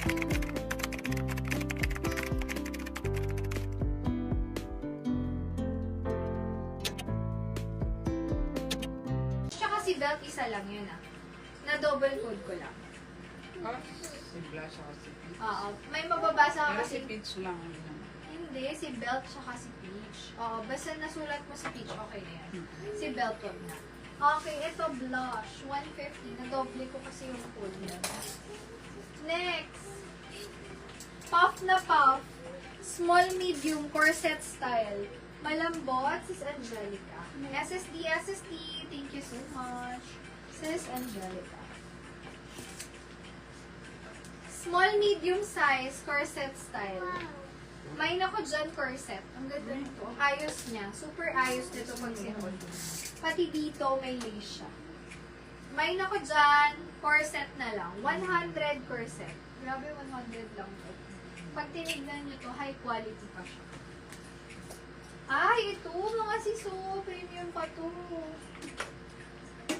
Tsaka si belt, isa lang yun ah. Na-double code ko lang. Ah, si Blush ako si Peach. Oo. May mababasa ka Pero si kasi. Peach lang. Hindi, si belt tsaka si peach. Oo, basta nasulat mo si peach, okay na yan. Si belt wag na. Okay, ito blush. 150. Na-double ko kasi yung code niya. Next. Puff na puff. Small, medium, corset style. Malambot, Sis Angelica. SSD, SSD. Thank you so much. Sis Angelica. Small, medium size, corset style. May nako dyan corset. Ang ganda nito. Ayos niya. Super ayos nito pag sinuot. Pati dito may lace siya. May nako dyan, corset na lang. 100 corset. Grabe, 100 lang to. Pag tinignan nyo to, high quality pa siya. Ay, ito, mga siso. Premium pa to.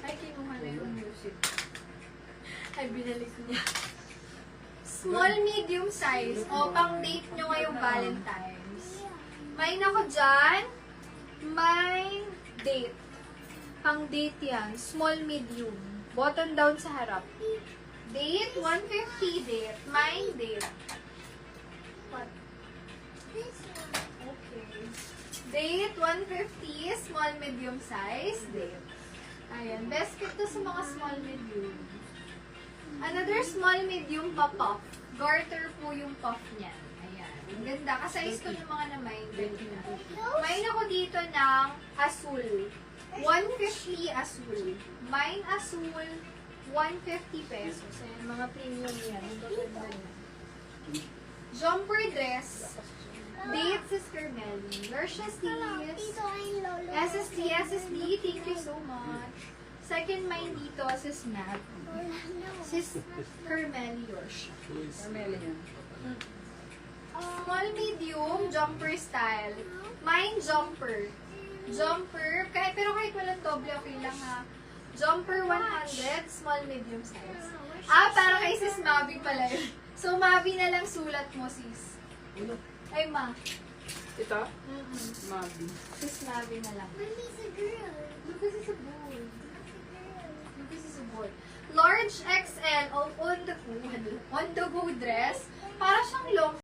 Ay, kinuha na yung music. Ay, binalik niya. Small, medium size. O, pang date nyo ngayong Valentine's. May nako dyan. May date. Pang date yan. Small, medium. Button down sa harap. Date, 150 date. May date. What? Okay. Date, 150. Small, medium size. Date. Ayan. Best fit to sa mga small, medium. Another small, medium pa-puff. Garter po yung puff niya. Ayan. Ang ganda. Kasize ko yung mga na-mind. May ako dito ng asul. 150 asul. Mine asul, 150 pesos. Ayan, mga premium yan. Ang ganda niya. Jumper dress. Date Sis Carmelli. Lursha Steves. SSD, SSD. Thank you so much. Second mine dito, Sis Matt. Sis Carmelli yours. Carmela yan. Small, medium, jumper style. Mine, jumper. Jumper, pero kahit walang doble, okay lang ha. Jumper 100, small, medium size. Ah, para kay Sis Mavi pala yun. So, Mavi na lang sulat mo, Sis. Ay, Ma. Ito? Mm-mm. Mabi. Sis Mavi na lang. Mommy's a girl. Look, this is a boy. Look, this is a boy. Large XL on the go dress. Para siyang long